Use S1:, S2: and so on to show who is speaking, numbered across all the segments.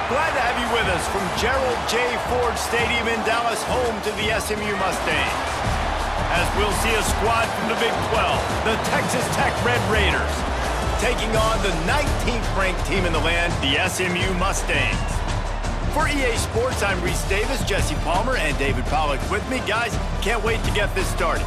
S1: Glad to have you with us from Gerald J. Ford Stadium in Dallas, home to the SMU Mustangs. As we'll see a squad from the Big 12, the Texas Tech Red Raiders, taking on the 19th ranked team in the land, the SMU Mustangs. For EA Sports, I'm Reese Davis, Jesse Palmer, and David Pollack with me. Guys, can't wait to get this started.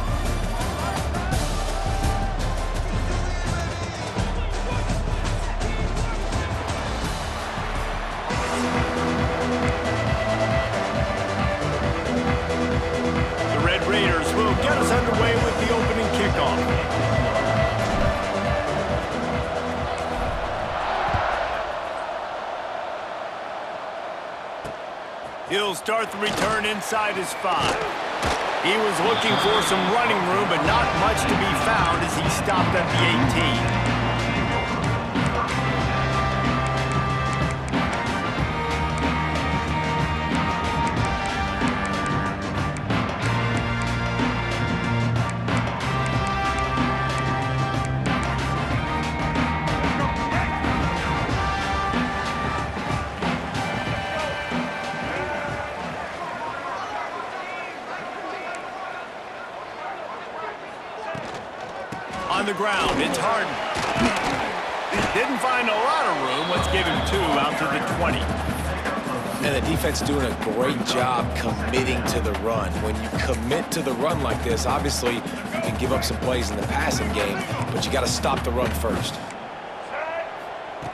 S1: Get us underway with the opening kickoff. He'll start the return inside his 5. He was looking for some running room, but not much to be found as he stopped at the 18. On the ground, it's Harden. Didn't find a lot of room. Let's give him 2 out to the 20.
S2: And the defense doing a great job committing to the run. When you commit to the run like this, obviously you can give up some plays in the passing game, but you got to stop the run first.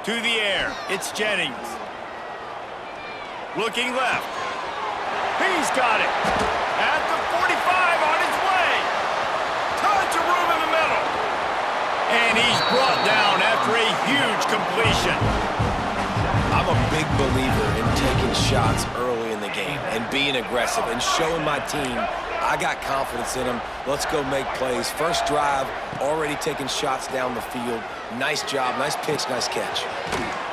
S1: To the air, it's Jennings. Looking left. He's got it. At the 45 on his way. Tons of room in the middle. And he's brought down after a huge completion.
S2: I'm a big believer in taking shots early in the game and being aggressive and showing my team I got confidence in them. Let's go make plays. First drive, already taking shots down the field. Nice job, nice pitch, nice catch.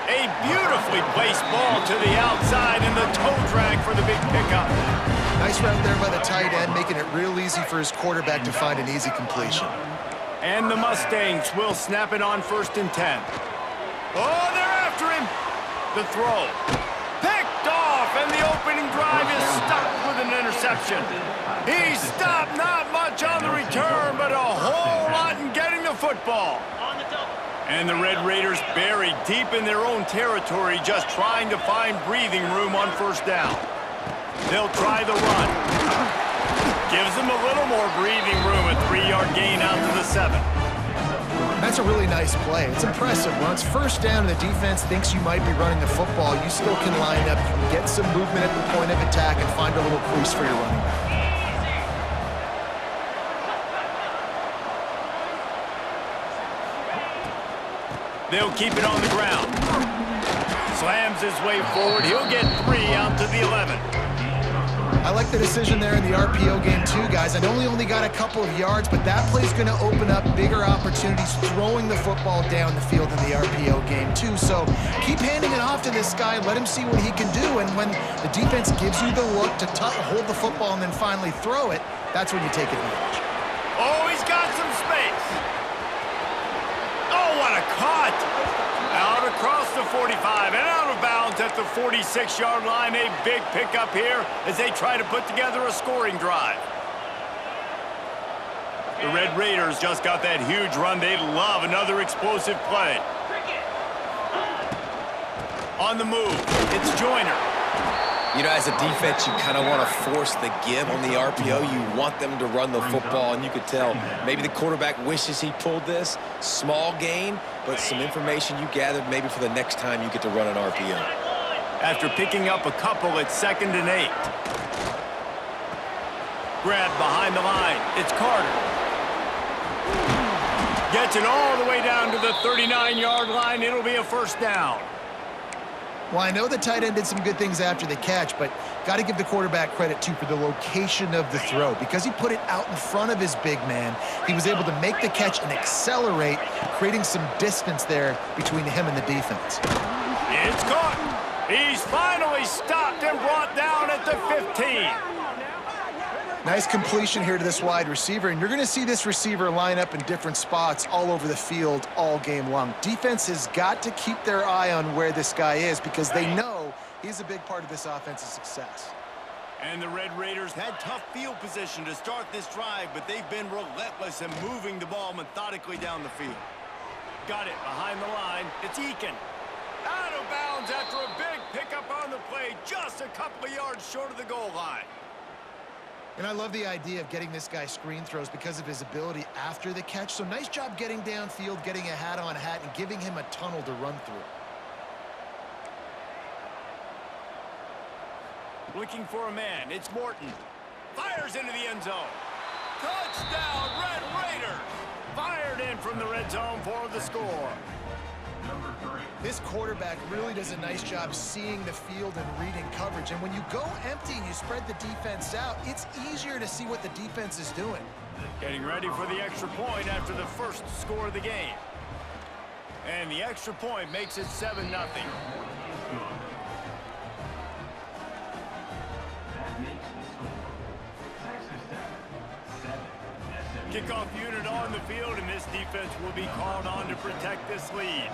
S1: A beautifully placed ball to the outside and the toe drag for the big pickup.
S3: Nice route there by the tight end, making it real easy for his quarterback to find an easy completion.
S1: And the Mustangs will snap it on 1st and 10. Oh, they're after him. The throw. Picked off, and the opening drive is stopped with an interception. He stopped not much on the return, but a whole lot in getting the football. And the Red Raiders buried deep in their own territory, just trying to find breathing room on 1st down. They'll try the run. Gives them a little more breathing room, a 3-yard gain out to the 7.
S3: That's a really nice play. It's impressive. Once 1st down and the defense thinks you might be running the football, you still can line up, you can get some movement at the point of attack and find a little crease for your running back.
S1: They'll keep it on the ground. Slams his way forward. He'll get 3 out to the 11.
S3: I like the decision there in the RPO game too, guys. I know he only got a couple of yards, but that play's going to open up bigger opportunities throwing the football down the field in the RPO game too. So keep handing it off to this guy. Let him see what he can do. And when the defense gives you the look to hold the football and then finally throw it, that's when you take advantage.
S1: Oh, he's got some space. Oh, what a cut. Out across the 45 and out of bounds at the 46-yard line. A big pickup here as they try to put together a scoring drive. The Red Raiders just got that huge run. They love another explosive play. On the move, it's Joyner.
S2: You know, as a defense, you kind of want to force the give on the RPO. You want them to run the football, and you could tell maybe the quarterback wishes he pulled this. Small gain, but some information you gathered maybe for the next time you get to run an RPO.
S1: After picking up a couple, it's 2nd and 8. Grabbed behind the line. It's Carter. Gets it all the way down to the 39-yard line. It'll be a 1st down.
S3: Well, I know the tight end did some good things after the catch, but got to give the quarterback credit, too, for the location of the throw. Because he put it out in front of his big man, he was able to make the catch and accelerate, creating some distance there between him and the defense.
S1: It's caught. He's finally stopped and brought down at the 15.
S3: Nice completion here to this wide receiver, and you're going to see this receiver line up in different spots all over the field all game long. Defense has got to keep their eye on where this guy is because they know He's a big part of this offense's success.
S1: And the Red Raiders had tough field position to start this drive, but they've been relentless in moving the ball methodically down the field. Got it behind the line. It's Eakin. Out of bounds after a big pickup on the play, just a couple of yards short of the goal line.
S3: And I love the idea of getting this guy screen throws because of his ability after the catch. So nice job getting downfield, getting a hat-on-hat, and giving him a tunnel to run through.
S1: Looking for a man. It's Morton. Fires into the end zone. Touchdown, Red Raiders! Fired in from the red zone for the score.
S3: This quarterback really does a nice job seeing the field and reading coverage. And when you go empty and you spread the defense out, it's easier to see what the defense is doing.
S1: Getting ready for the extra point after the first score of the game. And the extra point makes it 7-0. Kickoff unit on the field, and this defense will be called on to protect this lead.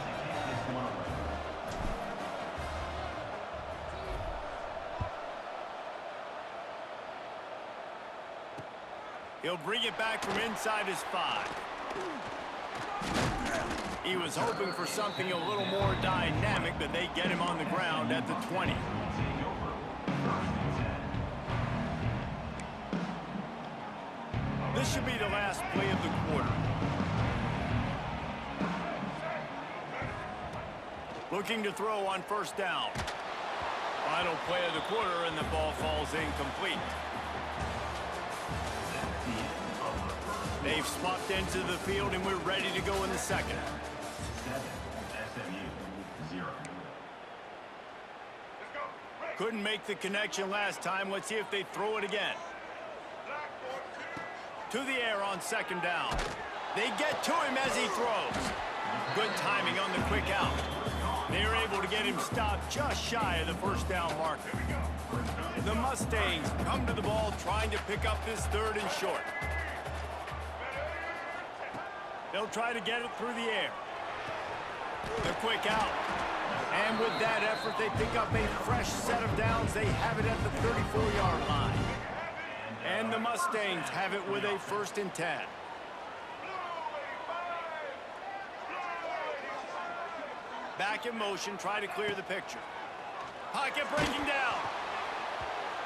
S1: He'll bring it back from inside his 5. He was hoping for something a little more dynamic, but they get him on the ground at the 20. This should be the last play of the quarter. Looking to throw on first down. Final play of the quarter, and the ball falls incomplete. They've swapped into the field, and we're ready to go in the second.
S4: SMU 0.
S1: Couldn't make the connection last time. Let's see if they throw it again. To the air on second down. They get to him as he throws. Good timing on the quick out. They're able to get him stopped just shy of the first down marker. The Mustangs come to the ball trying to pick up this 3rd and short. They'll try to get it through the air. The quick out. And with that effort, they pick up a fresh set of downs. They have it at the 34-yard line. And the Mustangs have it with a 1st and 10. Back in motion, try to clear the picture. Pocket breaking down.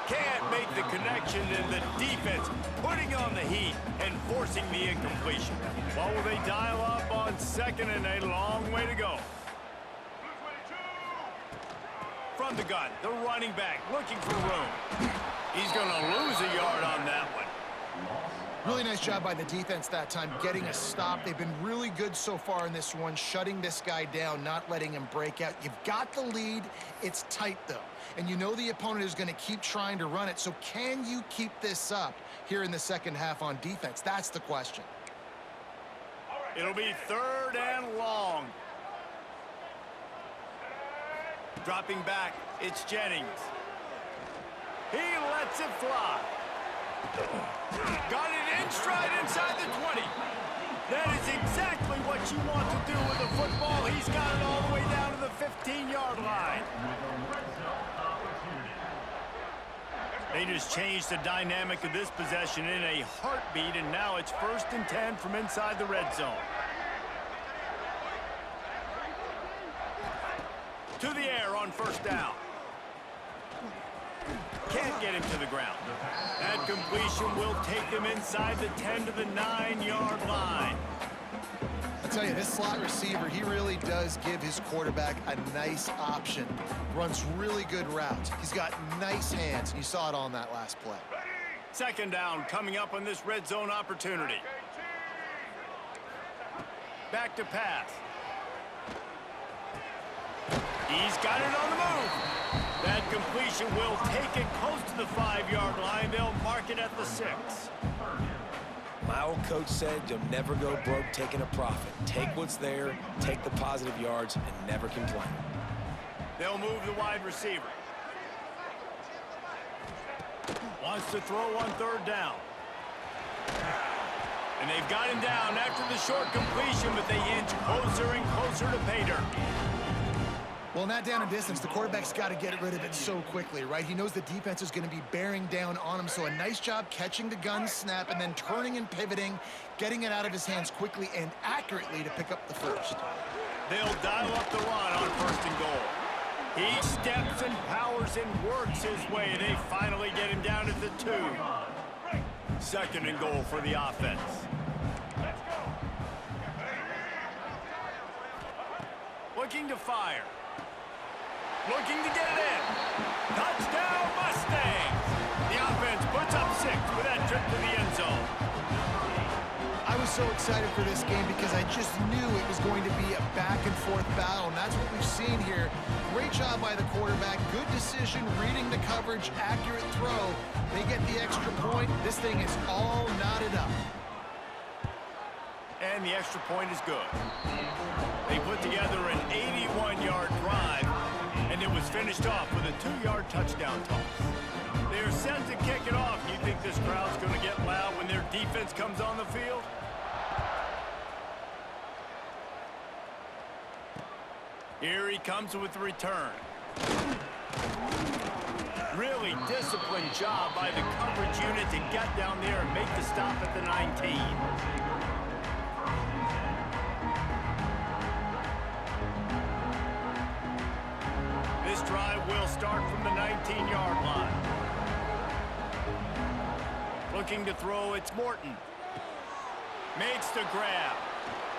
S1: Can't make the connection, and the defense putting on the heat and forcing the incompletion. What will they dial up on 2nd and a long way to go? From the gun, the running back looking for room. He's going to lose a yard on that one.
S3: Really nice job by the defense that time, getting a stop. They've been really good so far in this one, shutting this guy down, not letting him break out. You've got the lead. It's tight, though. And you know the opponent is going to keep trying to run it. So can you keep this up here in the second half on defense? That's the question.
S1: It'll be 3rd and long. Dropping back, it's Jennings. He lets it fly. Got it in stride inside the 20. That is exactly what you want to do with a football. He's got it all the way down to the 15-yard line. They just changed the dynamic of this possession in a heartbeat, and now it's 1st and 10 from inside the red zone. To the air on first down. Can't get him to the ground. That completion will take them inside the 10 to the 9-yard line.
S3: I'll tell you, this slot receiver, he really does give his quarterback a nice option. Runs really good routes. He's got nice hands. You saw it on that last play.
S1: 2nd down coming up on this red zone opportunity. Back to pass. He's got it on the move. That completion will take it close to the 5-yard line. They'll mark it at the 6.
S2: My old coach said you'll never go broke taking a profit. Take what's there, take the positive yards, and never complain.
S1: They'll move the wide receiver. Wants to throw on 3rd down. And they've got him down after the short completion, but they inch closer and closer to pay dirt.
S3: Well, in that down and distance, the quarterback's got to get rid of it so quickly, right? He knows the defense is going to be bearing down on him, so a nice job catching the gun snap and then turning and pivoting, getting it out of his hands quickly and accurately to pick up the first.
S1: They'll dial up the run on 1st and goal. He steps and powers and works his way. They finally get him down at the 2. 2nd and goal for the offense. Looking to fire. Looking to get it in. Touchdown, Mustangs! The offense puts up 6 with that trip to the end zone.
S3: I was so excited for this game because I just knew it was going to be a back-and-forth battle, and that's what we've seen here. Great job by the quarterback. Good decision, reading the coverage, accurate throw. They get the extra point. This thing is all knotted up.
S1: And the extra point is good. They put together an 81-yard drive, and it was finished off with a 2-yard touchdown toss. They're set to kick it off. You think this crowd's going to get loud when their defense comes on the field? Here he comes with the return. Really disciplined job by the coverage unit to get down there and make the stop at the 19. This drive will start from the 19-yard line. Looking to throw, it's Morton. Makes the grab.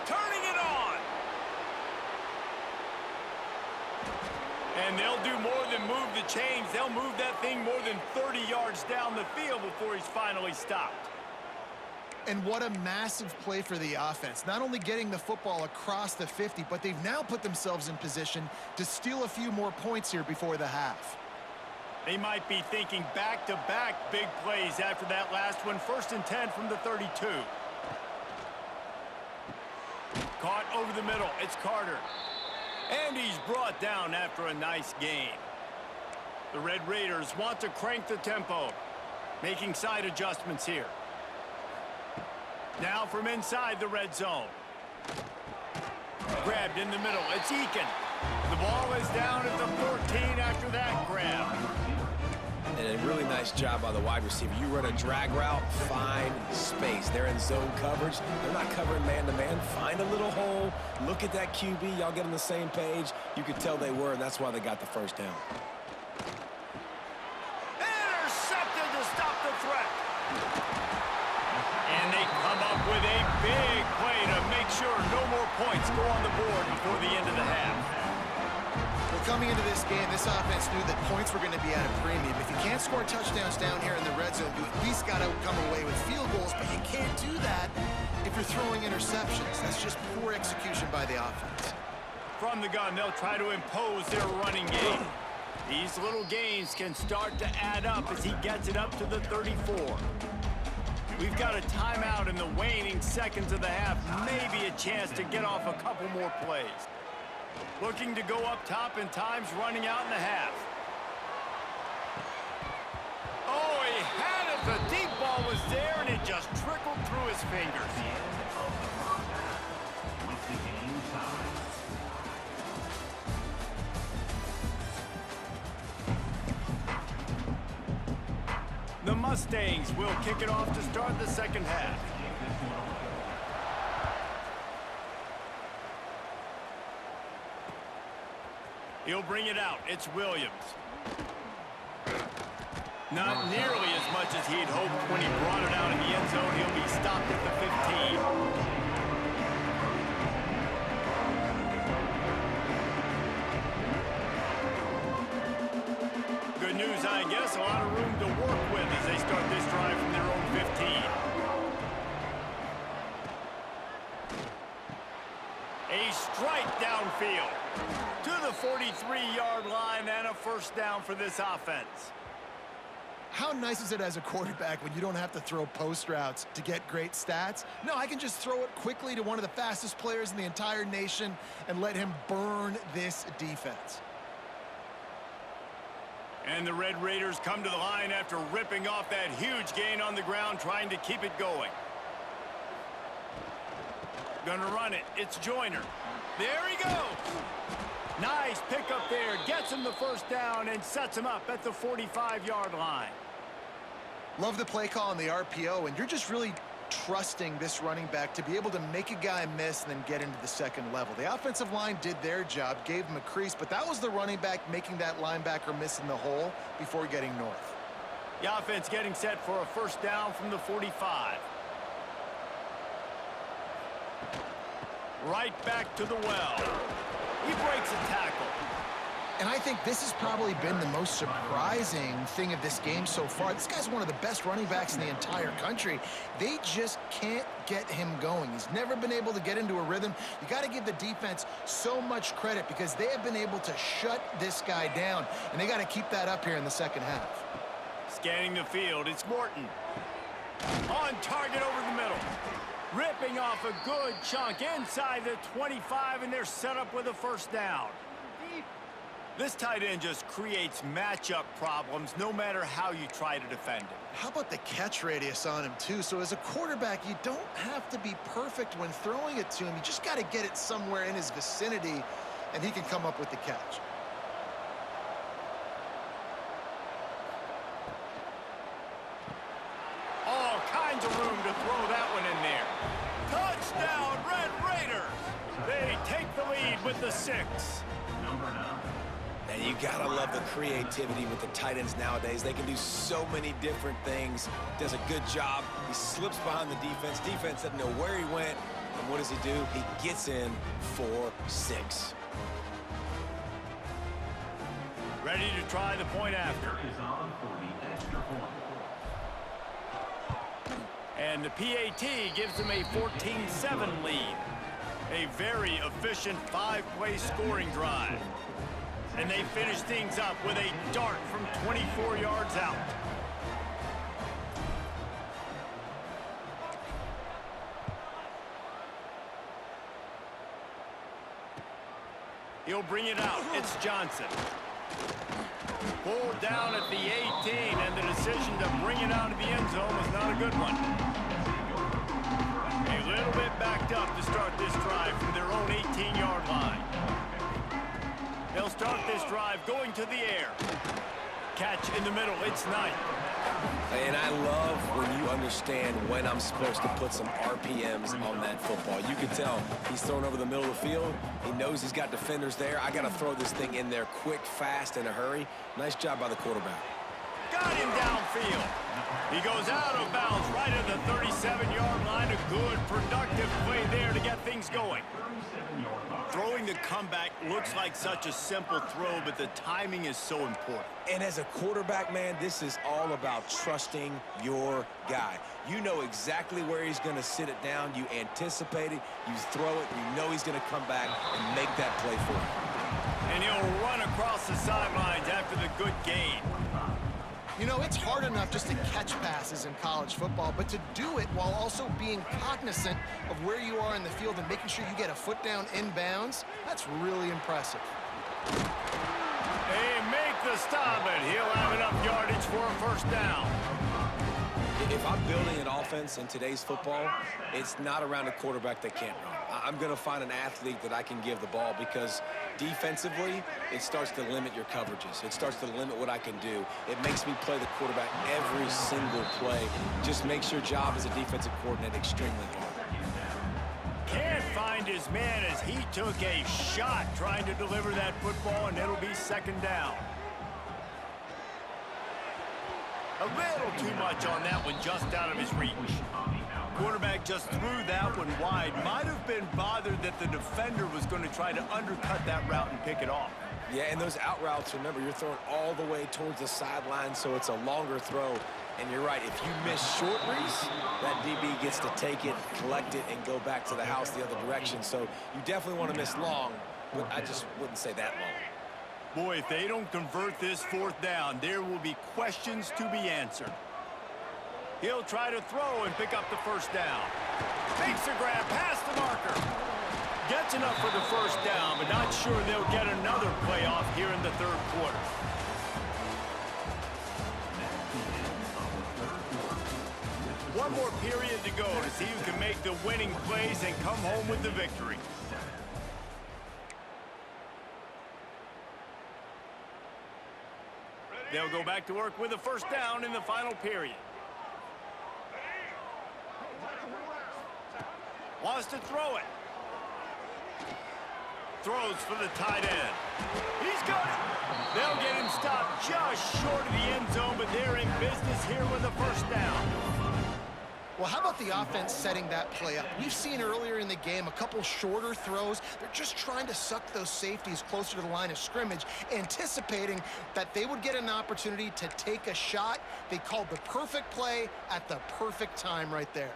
S1: Turning it on! And they'll do more than move the chains. They'll move that thing more than 30 yards down the field before he's finally stopped.
S3: And what a massive play for the offense. Not only getting the football across the 50, but they've now put themselves in position to steal a few more points here before the half.
S1: They might be thinking back-to-back big plays after that last one. 1st and 10 from the 32. Caught over the middle. It's Carter. And he's brought down after a nice gain. The Red Raiders want to crank the tempo, making side adjustments here. Now from inside the red zone. Grabbed in the middle. It's Eakin. The ball is down at the 13 after that grab.
S2: And a really nice job by the wide receiver. You run a drag route, find space. They're in zone coverage. They're not covering man-to-man. Find a little hole. Look at that QB. Y'all get on the same page. You could tell they were, and that's why they got the first down.
S1: Intercepted to stop the threat. And they come up with a big play to make sure no more points go on the board before the end of the half.
S3: Well, coming into this game, this offense knew that points were going to be at a premium. If you can't score touchdowns down here in the red zone, you at least got to come away with field goals, but you can't do that if you're throwing interceptions. That's just poor execution by the offense.
S1: From the gun, they'll try to impose their running game. These little gains can start to add up as he gets it up to the 34. We've got a timeout in the waning seconds of the half. Maybe a chance to get off a couple more plays. Looking to go up top, and time's running out in the half. Oh, he had it. The deep ball was there, and it just trickled through his fingers. The Mustangs will kick it off to start the second half. He'll bring it out. It's Williams. Not nearly as much as he'd hoped when he brought it out in the end zone. He'll be stopped at the 15. Good news, I guess. A lot of room to work with as they start this drive from their own 15. A strike downfield to the 43-yard line, and a first down for this offense.
S3: How nice is it as a quarterback when you don't have to throw post routes to get great stats? No, I can just throw it quickly to one of the fastest players in the entire nation and let him burn this defense.
S1: And the Red Raiders come to the line after ripping off that huge gain on the ground, trying to keep it going. Gonna run it. It's Joyner. There he goes. Nice pickup there. Gets him the first down and sets him up at the 45-yard line.
S3: Love the play call on the RPO, and you're just really trusting this running back to be able to make a guy miss and then get into the second level. The offensive line did their job, gave him a crease, but that was the running back making that linebacker miss in the hole before getting north.
S1: The offense getting set for a first down from the 45. Right back to the well. He breaks a tackle.
S3: And I think this has probably been the most surprising thing of this game so far. This guy's one of the best running backs in the entire country. They just can't get him going. He's never been able to get into a rhythm. You got to give the defense so much credit because they have been able to shut this guy down, and they got to keep that up here in the second half.
S1: Scanning the field, it's Morton. On target over the middle. Ripping off a good chunk inside the 25, and they're set up with a first down. This tight end just creates matchup problems no matter how you try to defend him.
S3: How about the catch radius on him, too? So as a quarterback, you don't have to be perfect when throwing it to him. You just got to get it somewhere in his vicinity, and he can come up with the catch.
S1: All kinds of room to throw that one in there. Touchdown, Red Raiders! They take the lead with the 6.
S2: And you gotta love the creativity with the tight ends nowadays. They can do so many different things. Does a good job. He slips behind the defense. Defense doesn't know where he went. And what does he do? He gets in for 6.
S1: Ready to try the point after. And the PAT gives them a 14-7 lead. A very efficient 5-play scoring drive. And they finish things up with a dart from 24 yards out. He'll bring it out. It's Johnson. Pulled down at the 18, and the decision to bring it out of the end zone was not a good one. A little bit backed up to start this drive from their own 18-yard line. They'll start this drive going to the air. Catch in the middle. It's Knight.
S2: And I love when you understand when I'm supposed to put some RPMs on that football. You can tell he's thrown over the middle of the field. He knows he's got defenders there. I got to throw this thing in there quick, fast, in a hurry. Nice job by the quarterback.
S1: Got him downfield. He goes out of bounds right at the 37-yard line. A good, productive play there to get things going. Throwing the comeback looks like such a simple throw, but the timing is so important.
S2: And as a quarterback, man, this is all about trusting your guy. You know exactly where he's going to sit it down. You anticipate it. You throw it. You know he's going to come back and make that play for you.
S1: And he'll run across the sidelines after the good gain.
S3: You know, it's hard enough just to catch passes in college football, but to do it while also being cognizant of where you are in the field and making sure you get a foot down inbounds, that's really impressive.
S1: They make the stop, and he'll have enough yardage for a first down.
S2: If I'm building an offense in today's football, it's not around a quarterback that can't run. I'm going to find an athlete that I can give the ball because defensively, it starts to limit your coverages. It starts to limit what I can do. It makes me play the quarterback every single play. Just makes your job as a defensive coordinator extremely hard.
S1: Can't find his man as he took a shot trying to deliver that football, and it'll be second down. A little too much on that one, just out of his reach. Quarterback just threw that one wide. Might have been bothered that the defender was going to try to undercut that route and pick it off.
S2: Yeah, and those out routes, remember, you're throwing all the way towards the sideline, so it's a longer throw. And you're right, if you miss short reads, that DB gets to take it, collect it, and go back to the house the other direction. So you definitely want to miss long, but I just wouldn't say that long.
S1: Boy, if they don't convert this fourth down, there will be questions to be answered. He'll try to throw and pick up the first down. Makes a grab past the marker. Gets enough for the first down, but not sure they'll get another playoff here in the third quarter. One more period to go to see who can make the winning plays and come home with the victory. They'll go back to work with a first down in the final period. Wants to throw it. Throws for the tight end. He's got it. They'll get him stopped just short of the end zone, but they're in business here with a first down.
S3: Well, how about the offense setting that play up? We've seen earlier in the game a couple shorter throws. They're just trying to suck those safeties closer to the line of scrimmage, anticipating that they would get an opportunity to take a shot. They called the perfect play at the perfect time right there.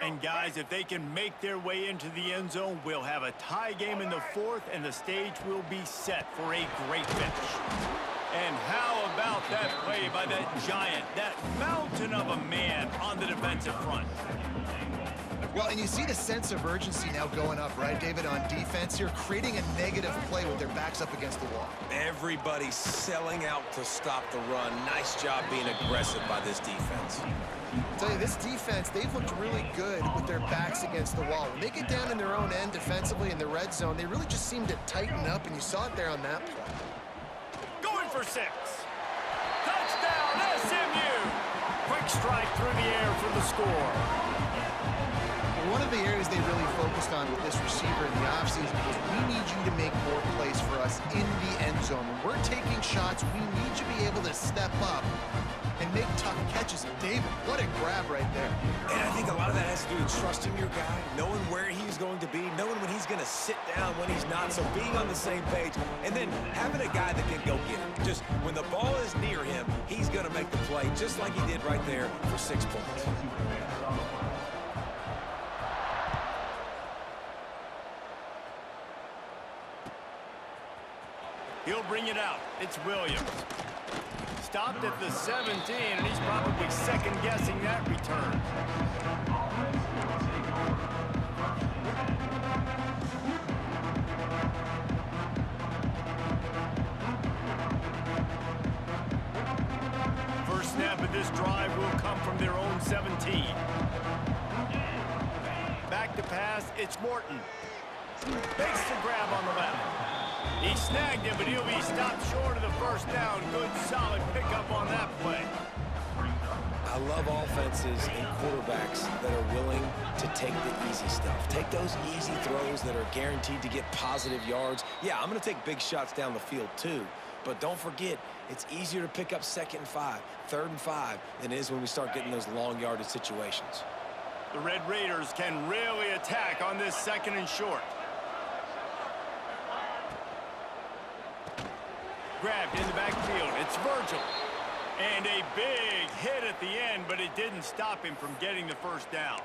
S1: And guys, if they can make their way into the end zone, we'll have a tie game in the fourth, and the stage will be set for a great finish. And how about that play by that giant, that mountain of a man on the defensive front?
S3: Well, and you see the sense of urgency now going up, right, David, on defense here, creating a negative play with their backs up against the wall.
S2: Everybody's selling out to stop the run. Nice job being aggressive by this defense.
S3: I'll tell you, this defense, they've looked really good with their backs against the wall. When they get down in their own end defensively in the red zone, they really just seem to tighten up, and you saw it there on that play.
S1: Going for 6. Touchdown, SMU! Quick strike through the air for the score.
S3: One of the areas they really focused on with this receiver in the offseason was we need you to make more plays for us in the end zone. When we're taking shots, we need you to be able to step up and make tough catches. And David, what a grab right there.
S2: And I think a lot of that has to do with trusting your guy, knowing where he's going to be, knowing when he's going to sit down, when he's not, so being on the same page, and then having a guy that can go get him. Just when the ball is near him, he's going to make the play, just like he did right there for 6 points.
S1: He'll bring it out. It's Williams. Stopped at the 17, and he's probably second-guessing that return. First snap of this drive will come from their own 17. Back to pass, it's Morton. Makes the grab on the left. He snagged him, but he'll be stopped short of the first down. Good, solid pickup on that play.
S2: I love offenses and quarterbacks that are willing to take the easy stuff. Take those easy throws that are guaranteed to get positive yards. Yeah, I'm going to take big shots down the field too. But don't forget, it's easier to pick up 2nd and 5, 3rd and 5 than it is when we start getting those long yardage situations.
S1: The Red Raiders can really attack on this 2nd and short. Grabbed in the backfield. It's Virgil. And a big hit at the end, but it didn't stop him from getting the first down.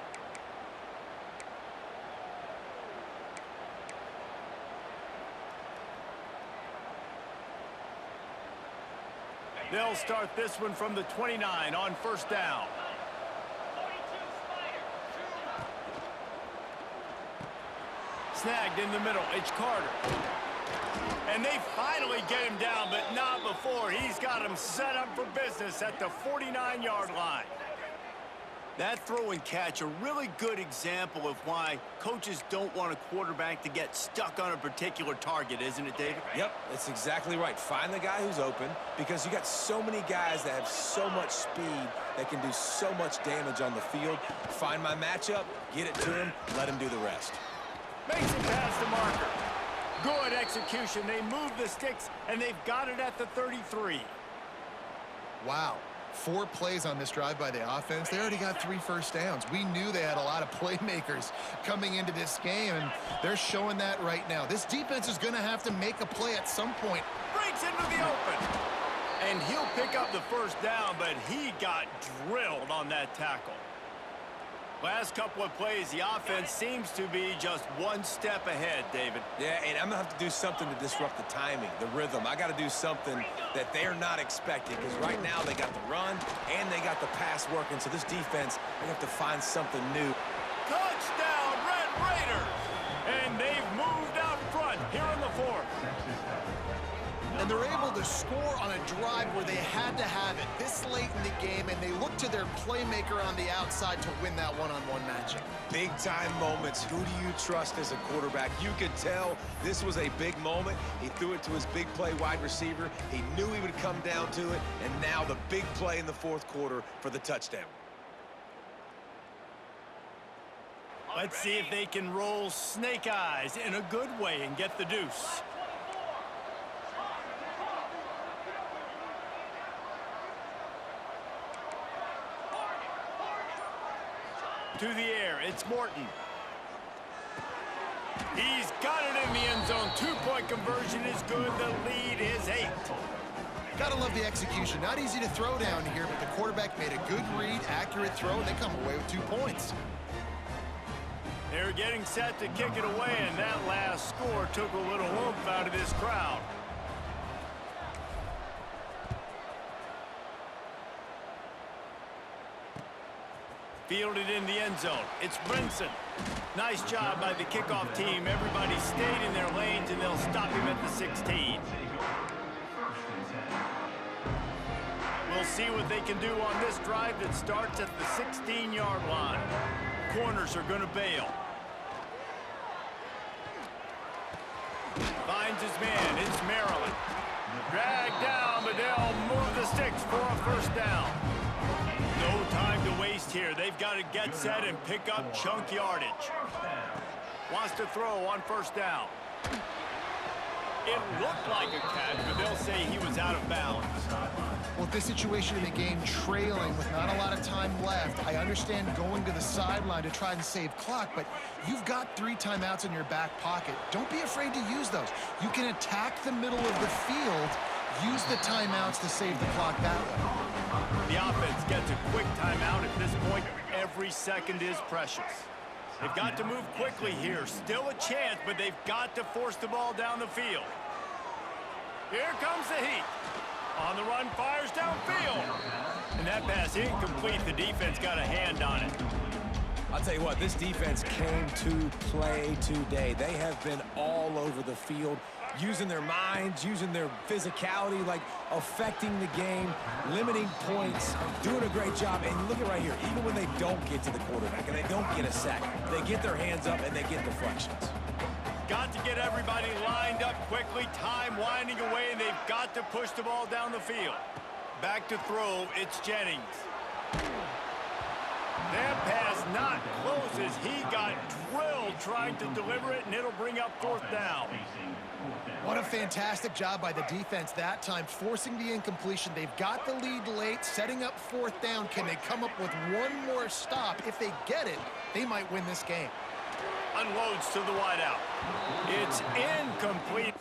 S1: They'll start this one from the 29 on first down. Snagged in the middle. It's Carter. And they finally get him down, but not before. He's got him set up for business at the 49-yard line. That throw and catch, a really good example of why coaches don't want a quarterback to get stuck on a particular target, isn't it, David?
S2: Yep, that's exactly right. Find the guy who's open, because you got so many guys that have so much speed that can do so much damage on the field. Find my matchup, get it to him, let him do the rest.
S1: Makes it past the marker. Good execution. They move the sticks, and they've got it at the 33.
S3: Wow. 4 plays on this drive by the offense. They already got 3 first downs. We knew they had a lot of playmakers coming into this game, and they're showing that right now. This defense is going to have to make a play at some point.
S1: Breaks into the open. And he'll pick up the first down, but he got drilled on that tackle. Last couple of plays, the offense seems to be just one step ahead, David.
S2: Yeah, and I'm going to have to do something to disrupt the timing, the rhythm. I got to do something that they're not expecting, because right now they got the run and they got the pass working. So this defense, they have to find something new.
S1: Touchdown, Red Raiders! And they've moved out front here in the fourth.
S3: And the able to score on a drive where they had to have it this late in the game, and they look to their playmaker on the outside to win that one-on-one matchup.
S2: Big-time moments. Who do you trust as a quarterback? You could tell this was a big moment. He threw it to his big play wide receiver. He knew he would come down to it, and now the big play in the fourth quarter for the touchdown.
S1: Let's see if they can roll snake eyes in a good way and get the deuce. To the air, it's Morton. He's got it in the end zone. Two-point conversion is good. The lead is 8.
S3: Gotta love the execution. Not easy to throw down here, but the quarterback made a good read, accurate throw, and they come away with 2 points.
S1: They're getting set to kick it away, and that last score took a little oomph out of this crowd. Fielded in the end zone. It's Brinson. Nice job by the kickoff team. Everybody stayed in their lanes, and they'll stop him at the 16. We'll see what they can do on this drive that starts at the 16-yard line. Corners are going to bail. Finds his man. It's Maryland. Dragged down, but they'll move the sticks for a first down. No time to waste here. They've got to get set and pick up chunk yardage. Wants to throw on first down. It looked like a catch, but they'll say he was out of bounds.
S3: Well, this situation in the game, trailing with not a lot of time left, I understand going to the sideline to try and save clock, but you've got 3 timeouts in your back pocket. Don't be afraid to use those. You can attack the middle of the field, use the timeouts to save the clock that way.
S1: The offense gets a quick timeout at this point. Every second is precious. They've got to move quickly here. Still a chance, but they've got to force the ball down the field. Here comes the heat. On the run, fires downfield. And that pass incomplete. The defense got a hand on it.
S2: I'll tell you what, this defense came to play today. They have been all over the field, using their minds, using their physicality, like affecting the game, limiting points, doing a great job. And look at right here, even when they don't get to the quarterback and they don't get a sack, they get their hands up and they get deflections.
S1: Got to get everybody lined up quickly, time winding away, and they've got to push the ball down the field. Back to throw, it's Jennings. That pass not close as he got drilled trying to deliver it, and it'll bring up fourth down.
S3: What a fantastic job by the defense that time, forcing the incompletion. They've got the lead late, setting up fourth down. Can they come up with one more stop? If they get it, they might win this game.
S1: Unloads to the wideout. It's incomplete.